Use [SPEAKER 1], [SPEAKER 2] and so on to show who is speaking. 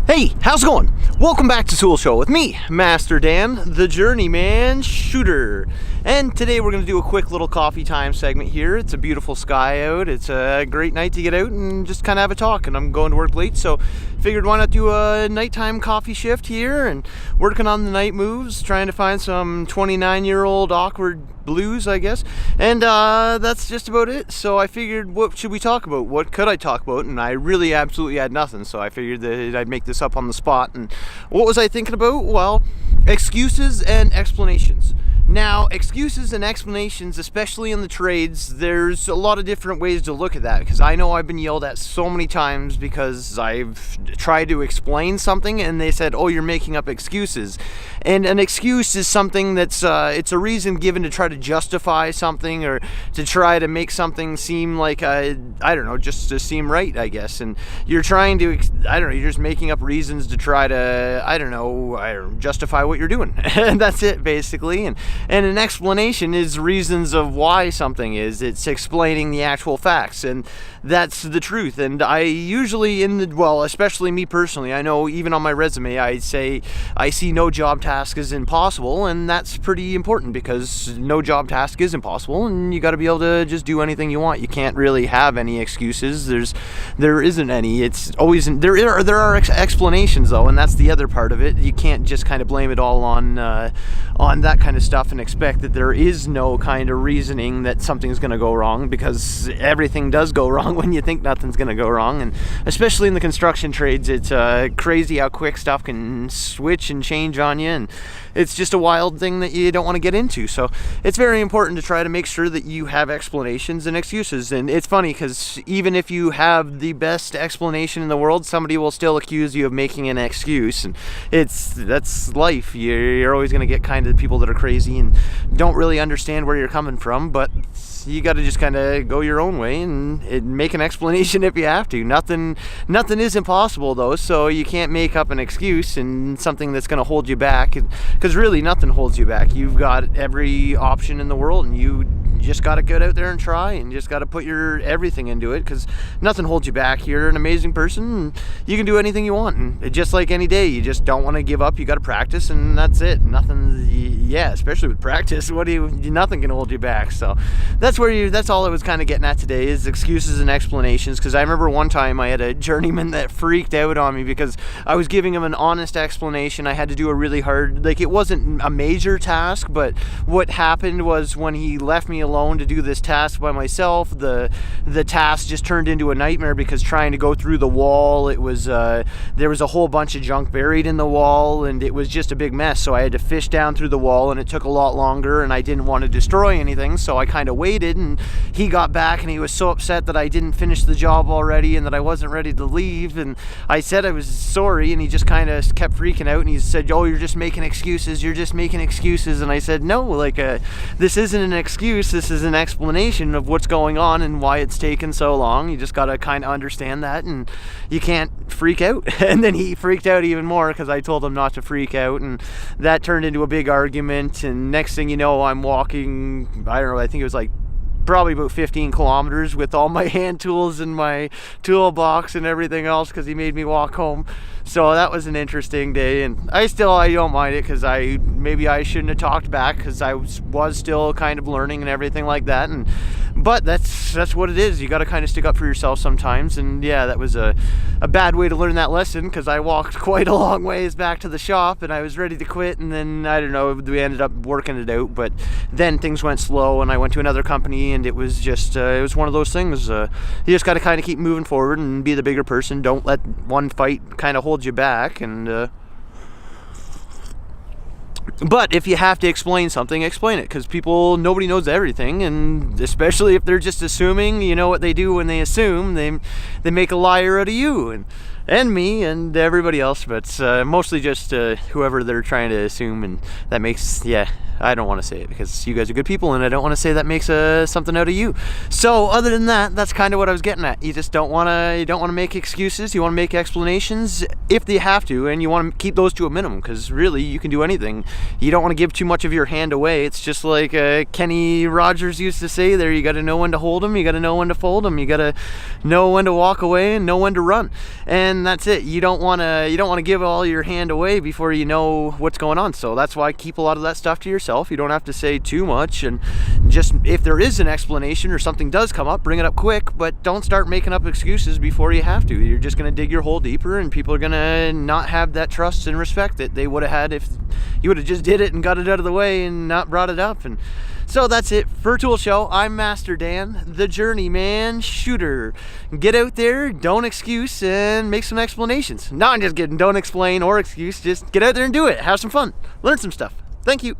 [SPEAKER 1] Hey, how's it going? Welcome back to Tool Show with me, Master Dan, the Journeyman shooter. And today we're going to do a quick little coffee time segment here. It's a beautiful sky out. It's a great night to get out and just kind of have a talk. And I'm going to work late, so figured why not do a nighttime coffee shift here and working on the night moves, trying to find some 29-year-old awkward blues, I guess. And that's just about it. So I figured, what should we talk about? What could I talk about? And I really absolutely had nothing, so I figured that I'd make this up on the spot. And what was I thinking about? Well, excuses and explanations. Now, excuses and explanations, especially in the trades, there's a lot of different ways to look at that, because I know I've been yelled at so many times because I've tried to explain something and they said, oh, you're making up excuses. And an excuse is something that's, it's a reason given to try to justify something or to try to make something seem like, I don't know, just to seem right, I guess. And you're trying to, I don't know, you're just making up reasons to try to, I don't know, justify what you're doing. And that's it, basically. And an explanation is reasons of why something is. It's explaining the actual facts, and that's the truth. And I usually especially me personally, I know even on my resume, I say I see no job task as impossible, and that's pretty important because no job task is impossible, and you got to be able to just do anything you want. You can't really have any excuses. There isn't any. It's always there are explanations though, and that's the other part of it. You can't just kind of blame it all on that kind of stuff and expect that there is no kind of reasoning that something's going to go wrong, because everything does go wrong when you think nothing's going to go wrong. And especially in the construction trades, it's crazy how quick stuff can switch and change on you, and it's just a wild thing that you don't want to get into. So it's very important to try to make sure that you have explanations and excuses. And it's funny because even if you have the best explanation in the world, somebody will still accuse you of making an excuse, and that's life. You're always going to get kind of people that are crazy and don't really understand where you're coming from, but you got to just kind of go your own way and make an explanation if you have to. Nothing is impossible though, so you can't make up an excuse and something that's going to hold you back, because really nothing holds you back. You've got every option in the world, and you just got to get out there and try, and you just got to put your everything into it, because nothing holds you back. You're an amazing person, and you can do anything you want, and just like any day, you just don't want to give up. You got to practice, and that's it. Especially with practice, nothing can hold you back. So that's all I was kind of getting at today, is excuses and explanations. Because I remember one time I had a journeyman that freaked out on me because I was giving him an honest explanation. I had to do a really hard, it wasn't a major task, but what happened was when he left me alone to do this task by myself, the task just turned into a nightmare, because trying to go through the wall, it was there was a whole bunch of junk buried in the wall, and it was just a big mess. So I had to fish down through the wall, and it took a lot longer, and I didn't want to destroy anything, so I kind of waited, and he got back and he was so upset that I didn't finish the job already and that I wasn't ready to leave. And I said I was sorry, and he just kind of kept freaking out, and he said, oh, you're just making excuses, and I said, no, this isn't an excuse, this is an explanation of what's going on and why it's taken so long. You just got to kind of understand that, and you can't freak out. And then he freaked out even more because I told him not to freak out, and that turned into a big argument. And next thing you know, I'm walking, I don't know, I think it was probably about 15 kilometers with all my hand tools and my toolbox and everything else, because he made me walk home. So that was an interesting day, and I don't mind it, because maybe I shouldn't have talked back, because I was still kind of learning and everything like that. But that's what it is. You got to kind of stick up for yourself sometimes. And yeah, that was a bad way to learn that lesson, because I walked quite a long ways back to the shop and I was ready to quit, and then I don't know, we ended up working it out. But then things went slow, and I went to another company, and it was just it was one of those things. You just got to kind of keep moving forward and be the bigger person. Don't let one fight kind of hold you back. And but if you have to explain something, explain it, because nobody knows everything, and especially if they're just assuming. You know what they do when they assume? They make a liar out of you and me and everybody else, but mostly just whoever they're trying to assume, and that makes, I don't want to say it because you guys are good people, and I don't want to say that makes something out of you. So other than that, that's kind of what I was getting at. You just don't want to make excuses. You want to make explanations if you have to, and you want to keep those to a minimum, because really you can do anything. You don't want to give too much of your hand away. It's just like Kenny Rogers used to say there, you got to know when to hold them, you got to know when to fold them, you got to know when to walk away and know when to run. And then that's it. You don't want to give all your hand away before you know what's going on. So that's why I keep a lot of that stuff to yourself. You don't have to say too much, and just if there is an explanation or something does come up, bring it up quick, but don't start making up excuses before you have to. You're just going to dig your hole deeper, and people are going to not have that trust and respect that they would have had if you would have just did it and got it out of the way and not brought it up. And so that's it for Tool Show. I'm Master Dan, the Journeyman Shooter. Get out there, don't excuse, and make some explanations. No, I'm just kidding. Don't explain or excuse. Just get out there and do it. Have some fun. Learn some stuff. Thank you.